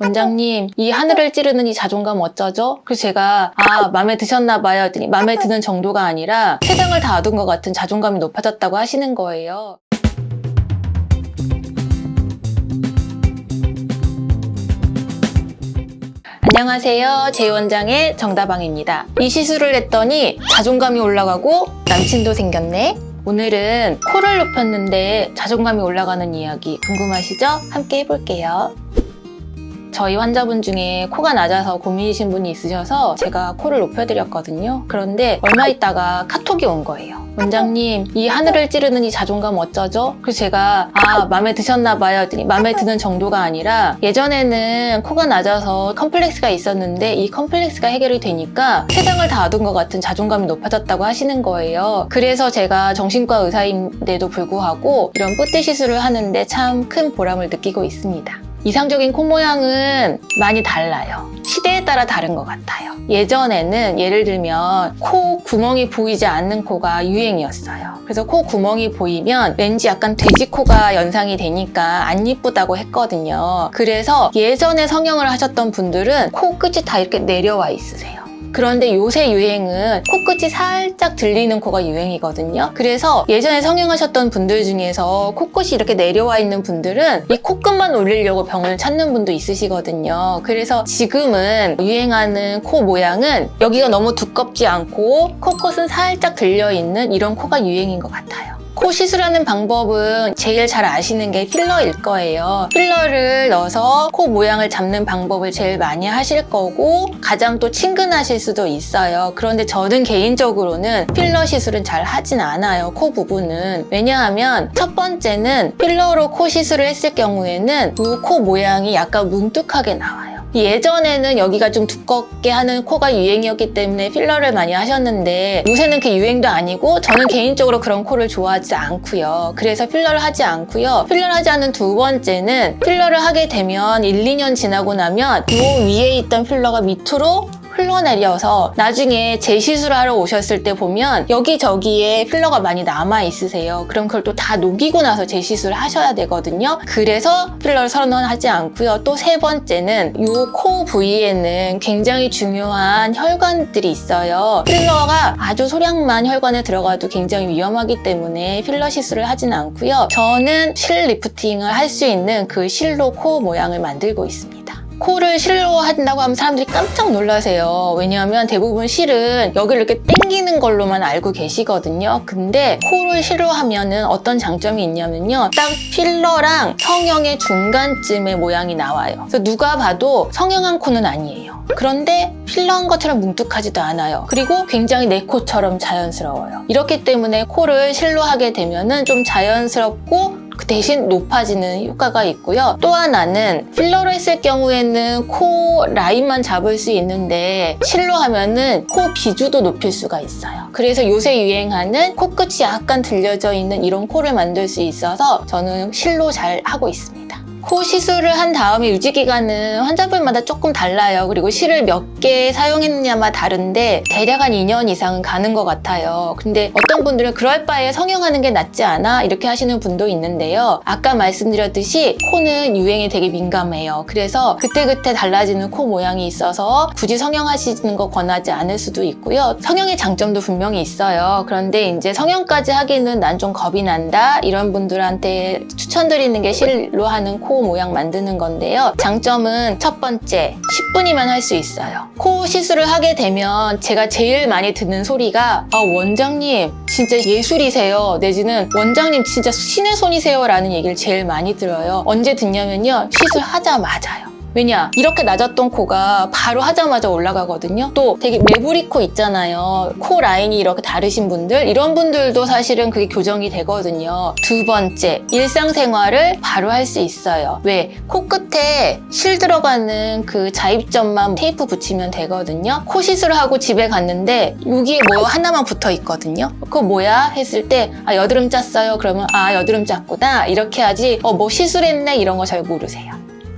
원장님, 이 하늘을 찌르는 이 자존감 어쩌죠? 그래서 제가 마음에 드셨나 봐요 했더니 마음에 드는 정도가 아니라 세상을 다 얻은 것 같은 자존감이 높아졌다고 하시는 거예요. 안녕하세요. 제원장의 정다방입니다. 이 시술을 했더니 자존감이 올라가고 남친도 생겼네. 오늘은 코를 높였는데 자존감이 올라가는 이야기 궁금하시죠? 함께 해볼게요. 저희 환자분 중에 코가 낮아서 고민이신 분이 있으셔서 제가 코를 높여드렸거든요. 그런데 얼마 있다가 카톡이 온 거예요. 원장님, 이 하늘을 찌르는 이 자존감 어쩌죠? 그래서 제가 마음에 드셨나 봐요 했더니 마음에 드는 정도가 아니라 예전에는 코가 낮아서 컴플렉스가 있었는데 이 컴플렉스가 해결이 되니까 세상을 다 얻은 것 같은 자존감이 높아졌다고 하시는 거예요. 그래서 제가 정신과 의사인데도 불구하고 이런 뿌띠 시술을 하는데 참 큰 보람을 느끼고 있습니다. 이상적인 코 모양은 많이 달라요. 시대에 따라 다른 것 같아요. 예전에는 예를 들면 코 구멍이 보이지 않는 코가 유행이었어요. 그래서 코 구멍이 보이면 왠지 약간 돼지코가 연상이 되니까 안 이쁘다고 했거든요. 그래서 예전에 성형을 하셨던 분들은 코끝이 다 이렇게 내려와 있으세요. 그런데 요새 유행은 코끝이 살짝 들리는 코가 유행이거든요. 그래서 예전에 성형하셨던 분들 중에서 코끝이 이렇게 내려와 있는 분들은 이 코끝만 올리려고 병원을 찾는 분도 있으시거든요. 그래서 지금은 유행하는 코 모양은 여기가 너무 두껍지 않고 코끝은 살짝 들려있는 이런 코가 유행인 것 같아요. 코 시술하는 방법은 제일 잘 아시는 게 필러일 거예요. 필러를 넣어서 코 모양을 잡는 방법을 제일 많이 하실 거고 가장 또 친근하실 수도 있어요. 그런데 저는 개인적으로는 필러 시술은 잘 하진 않아요. 코 부분은. 왜냐하면 첫 번째는 필러로 코 시술을 했을 경우에는 이 코 모양이 약간 뭉툭하게 나와요. 예전에는 여기가 좀 두껍게 하는 코가 유행이었기 때문에 필러를 많이 하셨는데 요새는 그게 유행도 아니고 저는 개인적으로 그런 코를 좋아하지 않고요. 그래서 필러를 하지 않고요. 필러를 하지 않는 두 번째는 필러를 하게 되면 1, 2년 지나고 나면 이 위에 있던 필러가 밑으로 흘러내려서 나중에 재시술을 하러 오셨을 때 보면 여기저기에 필러가 많이 남아있으세요. 그럼 그걸 또 다 녹이고 나서 재시술을 하셔야 되거든요. 그래서 필러를 선언하지 않고요. 또 세 번째는 이 코 부위에는 굉장히 중요한 혈관들이 있어요. 필러가 아주 소량만 혈관에 들어가도 굉장히 위험하기 때문에 필러 시술을 하진 않고요. 저는 실 리프팅을 할 수 있는 그 실로 코 모양을 만들고 있습니다. 코를 실로 한다고 하면 사람들이 깜짝 놀라세요. 왜냐하면 대부분 실은 여기를 이렇게 당기는 걸로만 알고 계시거든요. 근데 코를 실로 하면은 어떤 장점이 있냐면요. 딱 필러랑 성형의 중간쯤의 모양이 나와요. 그래서 누가 봐도 성형한 코는 아니에요. 그런데 필러한 것처럼 뭉툭하지도 않아요. 그리고 굉장히 내 코처럼 자연스러워요. 이렇기 때문에 코를 실로 하게 되면은 좀 자연스럽고 그 대신 높아지는 효과가 있고요. 또 하나는 필러로 했을 경우에는 코 라인만 잡을 수 있는데 실로 하면은 코 비주도 높일 수가 있어요. 그래서 요새 유행하는 코끝이 약간 들려져 있는 이런 코를 만들 수 있어서 저는 실로 잘 하고 있습니다. 코 시술을 한 다음에 유지기간은 환자분마다 조금 달라요. 그리고 실을 몇 개 사용했느냐마다 다른데 대략 한 2년 이상은 가는 것 같아요. 근데 어떤 분들은 그럴 바에 성형하는 게 낫지 않아? 이렇게 하시는 분도 있는데요. 아까 말씀드렸듯이 코는 유행에 되게 민감해요. 그래서 그때그때 달라지는 코 모양이 있어서 굳이 성형하시는 거 권하지 않을 수도 있고요. 성형의 장점도 분명히 있어요. 그런데 이제 성형까지 하기는 난 좀 겁이 난다. 이런 분들한테 추천드리는 게 실로 하는 코 모양 만드는 건데요. 장점은 첫 번째, 10분이면 할 수 있어요. 코 시술을 하게 되면 제가 제일 많이 듣는 소리가 원장님 진짜 예술이세요. 내지는 원장님 진짜 신의 손이세요 라는 얘기를 제일 많이 들어요. 언제 듣냐면요. 시술하자마자요. 왜냐? 이렇게 낮았던 코가 바로 하자마자 올라가거든요. 또 되게 매부리 코 있잖아요. 코 라인이 이렇게 다르신 분들, 이런 분들도 사실은 그게 교정이 되거든요. 두 번째, 일상생활을 바로 할 수 있어요. 왜? 코끝에 실 들어가는 그 자입점만 테이프 붙이면 되거든요. 코 시술을 하고 집에 갔는데 여기에 뭐 하나만 붙어 있거든요. 그거 뭐야? 했을 때 여드름 짰어요. 그러면 여드름 짰구나. 이렇게 하지 뭐 시술했네 이런 거 잘 모르세요.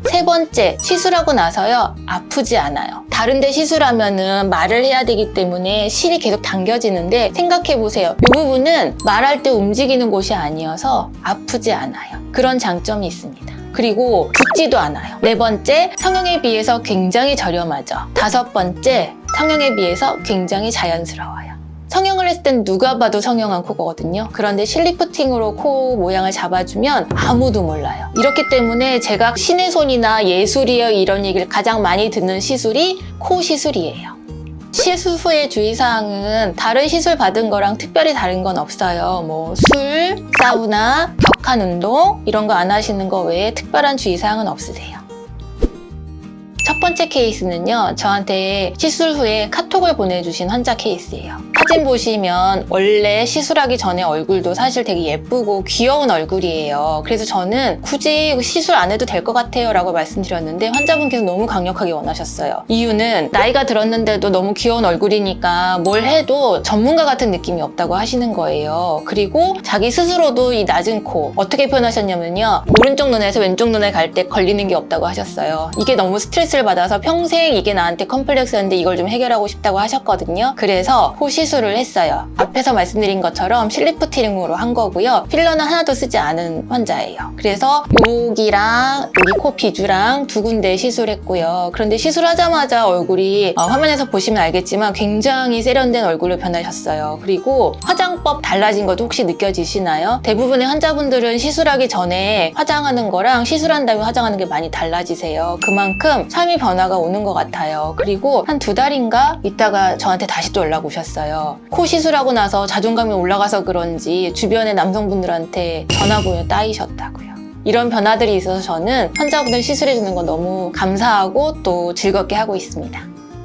세 번째, 시술하고 나서요. 아프지 않아요. 다른 데 시술하면은 말을 해야 되기 때문에 실이 계속 당겨지는데 생각해보세요. 이 부분은 말할 때 움직이는 곳이 아니어서 아프지 않아요. 그런 장점이 있습니다. 그리고 붓지도 않아요. 네 번째, 성형에 비해서 굉장히 저렴하죠. 다섯 번째, 성형에 비해서 굉장히 자연스러워요. 성형을 했을 땐 누가 봐도 성형한 코거든요. 그런데 실리프팅으로 코 모양을 잡아주면 아무도 몰라요. 이렇기 때문에 제가 신의 손이나 예술이에요 이런 얘기를 가장 많이 듣는 시술이 코 시술이에요. 시술 후의 주의사항은 다른 시술 받은 거랑 특별히 다른 건 없어요. 뭐 술, 사우나, 격한 운동 이런 거 안 하시는 거 외에 특별한 주의사항은 없으세요. 첫 번째 케이스는요, 저한테 시술 후에 카톡을 보내주신 환자 케이스예요. 사진 보시면 원래 시술하기 전에 얼굴도 사실 되게 예쁘고 귀여운 얼굴이에요. 그래서 저는 굳이 시술 안 해도 될 것 같아요 라고 말씀드렸는데 환자분께서 너무 강력하게 원하셨어요. 이유는 나이가 들었는데도 너무 귀여운 얼굴이니까 뭘 해도 전문가 같은 느낌이 없다고 하시는 거예요. 그리고 자기 스스로도 이 낮은 코 어떻게 표현하셨냐면요, 오른쪽 눈에서 왼쪽 눈에 갈 때 걸리는 게 없다고 하셨어요. 이게 너무 스트레스를 받아서 평생 이게 나한테 컴플렉스였는데 이걸 좀 해결하고 싶다고 하셨거든요. 그래서 코 시술을 했어요. 앞에서 말씀드린 것처럼 실리프팅으로 한 거고요. 필러는 하나도 쓰지 않은 환자예요. 그래서 여기랑 여기 코 비주랑 두 군데 시술했고요. 그런데 시술하자마자 얼굴이 화면에서 보시면 알겠지만 굉장히 세련된 얼굴로 변하셨어요. 그리고 화장법 달라진 것도 혹시 느껴지시나요? 대부분의 환자분들은 시술하기 전에 화장하는 거랑 시술한 다음에 화장하는 게 많이 달라지세요. 그만큼 삶의 변화가 오는 것 같아요. 그리고 한 2달인가 있다가 저한테 다시 또 연락 오셨어요. 코 시술하고 나서 자존감이 올라가서 그런지 주변의 남성분들한테 전화번호 따이셨다고요. 이런 변화들이 있어서 저는 환자분들 시술해주는 거 너무 감사하고 또 즐겁게 하고 있습니다.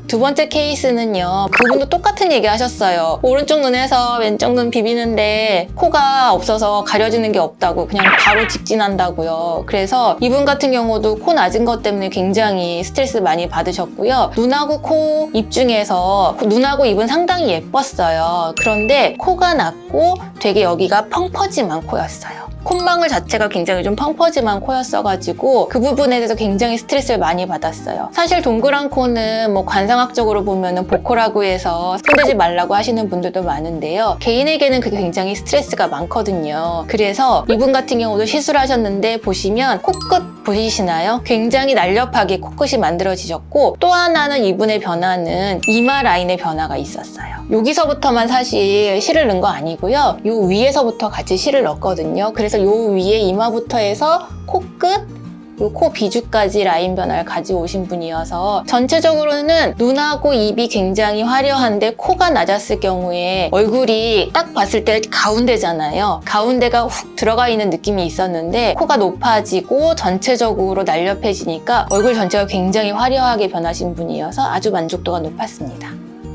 두 번째 케이스는요, 그분도 똑같은 얘기 하셨어요. 오른쪽 눈에서 왼쪽 눈 비비는데 코가 없어서 가려지는 게 없다고 그냥 바로 직진한다고요. 그래서 이분 같은 경우도 코 낮은 것 때문에 굉장히 스트레스 많이 받으셨고요. 눈하고 코, 입 중에서 눈하고 입은 상당히 예뻤어요. 그런데 코가 낮고 되게 여기가 펑퍼짐한 코였어요. 콧망울 자체가 굉장히 좀 펑퍼짐한 코였어가지고 그 부분에 대해서 굉장히 스트레스를 많이 받았어요. 사실 동그란 코는 뭐 관상학적으로 보면은 복코라고 해서 손대지 말라고 하시는 분들도 많은데요. 개인에게는 그게 굉장히 스트레스가 많거든요. 그래서 이분 같은 경우도 시술하셨는데 보시면 코끝 보이시나요? 굉장히 날렵하게 코끝이 만들어지셨고, 또 하나는 이분의 변화는 이마 라인의 변화가 있었어요. 여기서부터만 사실 실을 넣은 거 아니고요. 요 위에서부터 같이 실을 넣었거든요. 그래서 요 위에 이마부터 해서 코끝, 요 코 비주까지 라인 변화를 가지고 오신 분이어서 전체적으로는 눈하고 입이 굉장히 화려한데 코가 낮았을 경우에 얼굴이 딱 봤을 때 가운데잖아요. 가운데가 훅 들어가 있는 느낌이 있었는데 코가 높아지고 전체적으로 날렵해지니까 얼굴 전체가 굉장히 화려하게 변하신 분이어서 아주 만족도가 높았습니다.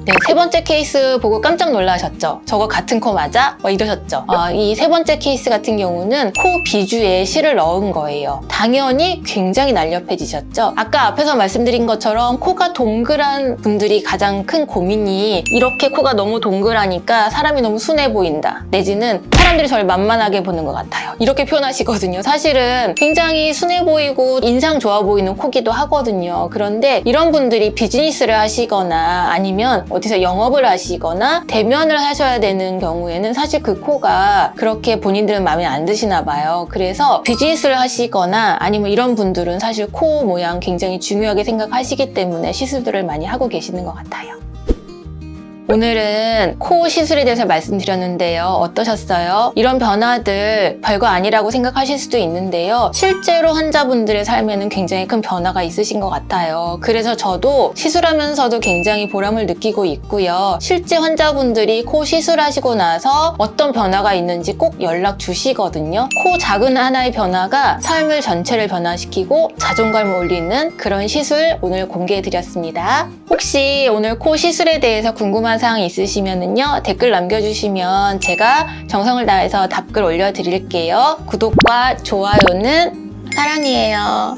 네, 세 번째 케이스 보고 깜짝 놀라셨죠? 저거 같은 코 맞아? 이러셨죠? 이 세 번째 케이스 같은 경우는 코 비주에 실을 넣은 거예요. 당연히 굉장히 날렵해지셨죠? 아까 앞에서 말씀드린 것처럼 코가 동그란 분들이 가장 큰 고민이 이렇게 코가 너무 동그라니까 사람이 너무 순해 보인다. 내지는 사람들이 저를 만만하게 보는 것 같아요. 이렇게 표현하시거든요. 사실은 굉장히 순해 보이고 인상 좋아 보이는 코기도 하거든요. 그런데 이런 분들이 비즈니스를 하시거나 아니면 어디서 영업을 하시거나 대면을 하셔야 되는 경우에는 사실 그 코가 그렇게 본인들은 마음에 안 드시나 봐요. 그래서 비즈니스를 하시거나 아니면 이런 분들은 사실 코 모양 굉장히 중요하게 생각하시기 때문에 시술들을 많이 하고 계시는 것 같아요. 오늘은 코 시술에 대해서 말씀드렸는데요. 어떠셨어요? 이런 변화들 별거 아니라고 생각하실 수도 있는데요. 실제로 환자분들의 삶에는 굉장히 큰 변화가 있으신 것 같아요. 그래서 저도 시술하면서도 굉장히 보람을 느끼고 있고요. 실제 환자분들이 코 시술하시고 나서 어떤 변화가 있는지 꼭 연락 주시거든요. 코 작은 하나의 변화가 삶을 전체를 변화시키고 자존감을 올리는 그런 시술 오늘 공개해드렸습니다. 혹시 오늘 코 시술에 대해서 궁금한 사항이 있으시면요, 댓글 남겨주시면 제가 정성을 다해서 답글 올려드릴게요. 구독과 좋아요는 사랑이에요.